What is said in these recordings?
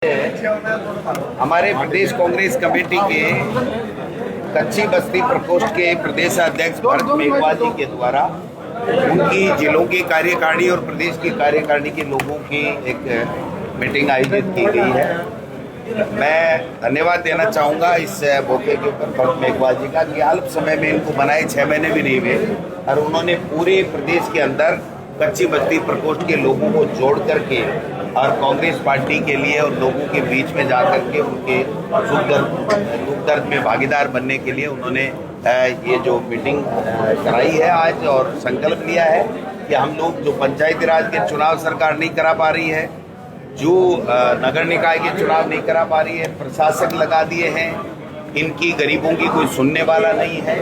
हमारे प्रदेश कांग्रेस कमेटी के कच्ची बस्ती प्रकोष्ठ के प्रदेश अध्यक्ष भरत मेघवाल जी के द्वारा उनकी जिलों की कार्यकारिणी और प्रदेश की कार्यकारिणी के लोगों की एक मीटिंग आयोजित की गई है। मैं धन्यवाद देना चाहूँगा इस मौके के ऊपर भरत मेघवाल जी का कि अल्प समय में इनको बनाए 6 महीने भी नहीं हुए और उन्होंने पूरे प्रदेश के अंदर कच्ची बस्ती प्रकोष्ठ के लोगों को जोड़ करके और कांग्रेस पार्टी के लिए और लोगों के बीच में जाकर के उनके दुख दर्द में भागीदार बनने के लिए उन्होंने ये जो मीटिंग कराई है आज और संकल्प लिया है कि हम लोग जो पंचायती राज के चुनाव सरकार नहीं करा पा रही है, जो नगर निकाय के चुनाव नहीं करा पा रही है, प्रशासक लगा दिए हैं, इनकी गरीबों की कोई सुनने वाला नहीं है,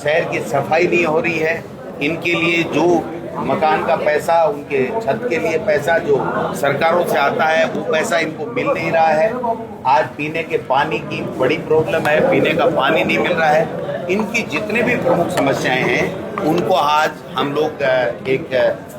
शहर की सफाई नहीं हो रही है, इनके लिए जो मकान का पैसा, उनके छत के लिए पैसा जो सरकारों से आता है वो पैसा इनको मिल नहीं रहा है। आज पीने के पानी की बड़ी प्रॉब्लम है, पीने का पानी नहीं मिल रहा है। इनकी जितने भी प्रमुख समस्याएं हैं उनको आज हम लोग एक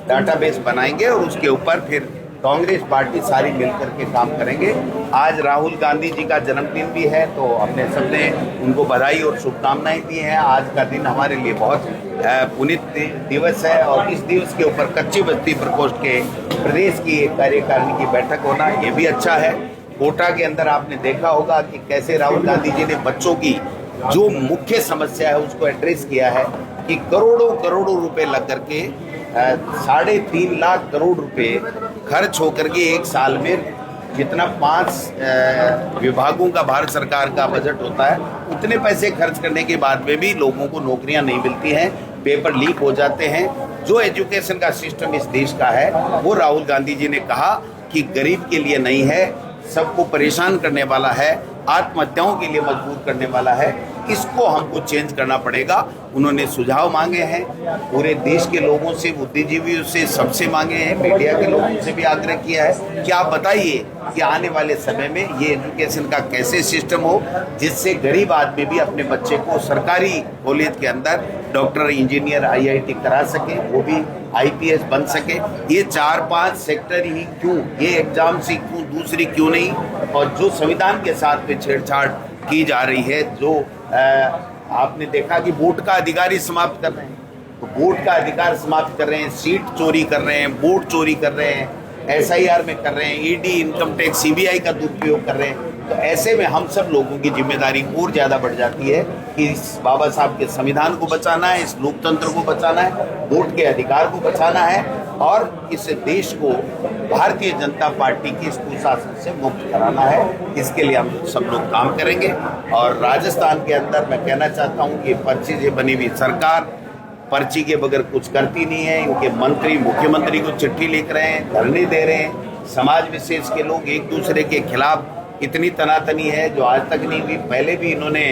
डाटाबेस बनाएंगे और उसके ऊपर फिर कांग्रेस पार्टी सारी मिलकर के काम करेंगे। आज राहुल गांधी जी का जन्मदिन भी है तो हमने सबने उनको बधाई और शुभकामनाएं दी हैं। आज का दिन हमारे लिए बहुत पुनीत दिवस है और इस दिवस के ऊपर कच्ची बस्ती प्रकोष्ठ के प्रदेश की एक कार्यकारिणी की बैठक होना ये भी अच्छा है। कोटा के अंदर आपने देखा होगा कि कैसे राहुल गांधी जी ने बच्चों की जो मुख्य समस्या है उसको एड्रेस किया है कि करोड़ों रुपए लग करके 3.5 लाख करोड़ रुपए खर्च होकर के एक साल में जितना 5 विभागों का भारत सरकार का बजट होता है उतने पैसे खर्च करने के बाद में भी लोगों को नौकरियां नहीं मिलती हैं, पेपर लीक हो जाते हैं। जो एजुकेशन का सिस्टम इस देश का है वो राहुल गांधी जी ने कहा कि गरीब के लिए नहीं है, सबको परेशान करने वाला है, आत्महत्याओं के लिए मजबूर करने वाला है। इसको हमको चेंज करना पड़ेगा। उन्होंने सुझाव मांगे हैं पूरे देश के लोगों से, बुद्धिजीवियों से, सबसे मांगे हैं, मीडिया के लोगों से भी आग्रह किया है कि आप बताइए कि आने वाले समय में ये एजुकेशन का कैसे सिस्टम हो जिससे गरीब आदमी भी अपने बच्चे को सरकारी कॉलेज के अंदर डॉक्टर, इंजीनियर, IIT करा सके, वो भी IPS बन सके। ये 4-5 सेक्टर ही क्यों, ये एग्जाम से क्यों, दूसरी क्यों नहीं? और जो संविधान के साथ में छेड़छाड़ की जा रही है, जो आपने देखा कि वोट का अधिकार ही समाप्त कर रहे हैं, तो वोट का अधिकार समाप्त कर रहे हैं, सीट चोरी कर रहे हैं, वोट चोरी कर रहे हैं, SIR में कर रहे हैं, ED, इनकम टैक्स, CBI का दुरुपयोग कर रहे हैं। तो ऐसे में हम सब लोगों की जिम्मेदारी और ज़्यादा बढ़ जाती है कि इस बाबा साहब के संविधान को बचाना है, इस लोकतंत्र को बचाना है, वोट के अधिकार को बचाना है और इस देश को भारतीय जनता पार्टी की इस कुशासन से मुक्त कराना है। इसके लिए हम सब लोग काम करेंगे। और राजस्थान के अंदर मैं कहना चाहता हूँ कि पर्ची से बनी हुई सरकार पर्ची के बगैर कुछ करती नहीं है। इनके मंत्री मुख्यमंत्री को चिट्ठी लिख रहे हैं, धरने दे रहे हैं। समाज विशेष के लोग एक दूसरे के खिलाफ इतनी तनातनी है जो आज तक नहीं हुई। पहले भी इन्होंने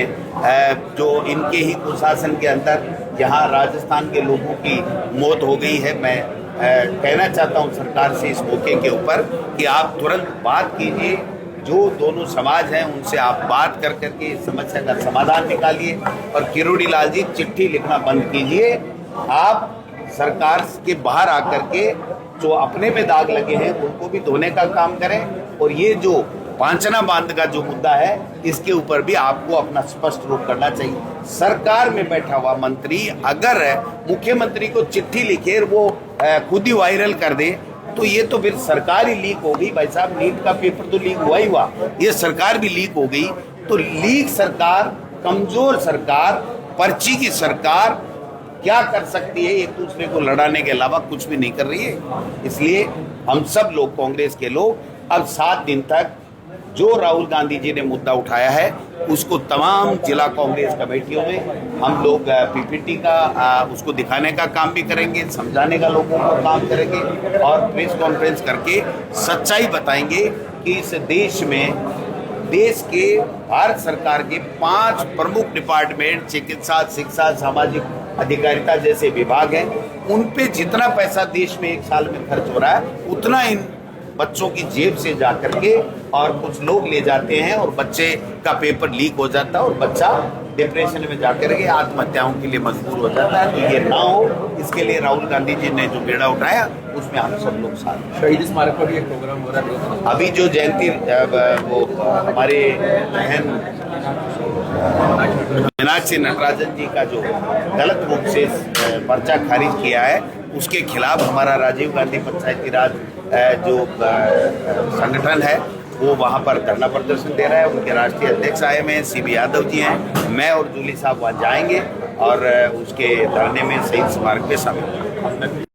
जो इनके ही कुशासन के अंदर यहाँ राजस्थान के लोगों की मौत हो गई है। मैं कहना चाहता हूँ सरकार से इस मौके के ऊपर कि आप तुरंत बात कीजिए, जो दोनों समाज हैं उनसे आप बात कर करके इस समस्या का समाधान निकालिए और किरोड़ी लाल जी चिट्ठी लिखना बंद कीजिए। आप सरकार के बाहर आकर के जो अपने पे दाग लगे हैं उनको भी धोने का काम करें और ये जो पांचना बांध का जो मुद्दा है इसके ऊपर भी आपको अपना स्पष्ट रुख करना चाहिए। सरकार में बैठा हुआ मंत्री अगर मुख्यमंत्री को चिट्ठी लिखे और वो खुद ही वायरल कर दे तो ये तो फिर सरकार ही लीक हो गई। भाई साहब, नीट का पेपर तो लीक हुआ, ये सरकार भी लीक हो गई। तो लीक सरकार, कमजोर सरकार, पर्ची की सरकार क्या कर सकती है? एक दूसरे को लड़ाने के अलावा कुछ भी नहीं कर रही है। इसलिए हम सब लोग, कांग्रेस के लोग, अब 7 दिन तक जो राहुल गांधी जी ने मुद्दा उठाया है उसको तमाम जिला कांग्रेस कमेटियों में हम लोग PPT का उसको दिखाने का काम भी करेंगे, समझाने का लोगों को काम करेंगे और प्रेस कॉन्फ्रेंस करके सच्चाई बताएंगे कि इस देश में, देश के भारत सरकार के 5 प्रमुख डिपार्टमेंट, चिकित्सा, शिक्षा, सामाजिक अधिकारिता जैसे विभाग हैं, उन पे जितना पैसा देश में एक साल में खर्च हो रहा है उतना इन बच्चों की जेब से जा करके और कुछ लोग ले जाते हैं और बच्चे का पेपर लीक हो जाता है और बच्चा डिप्रेशन में जाकर के आत्महत्याओं के लिए मजबूर हो जाता है। तो ये ना हो, इसके लिए राहुल गांधी जी ने जो बेड़ा उठाया उसमें हम सब लोग साथ हैं। शहीद स्मारक पर भी एक प्रोग्राम हो रहा है। अभी जो जयंती वो हमारे बहन मीनाक्षी नटराजन जी का जो गलत रूप से पर्चा खारिज किया है, उसके खिलाफ हमारा राजीव गांधी पंचायती राज जो संगठन है वो वहाँ पर धरना प्रदर्शन दे रहा है। उनके राष्ट्रीय अध्यक्ष आए हुए हैं, सीबी यादव जी हैं, मैं और जूली साहब वहाँ जाएंगे और उसके धरने में शहीद स्मारक पे शामिल होंगे।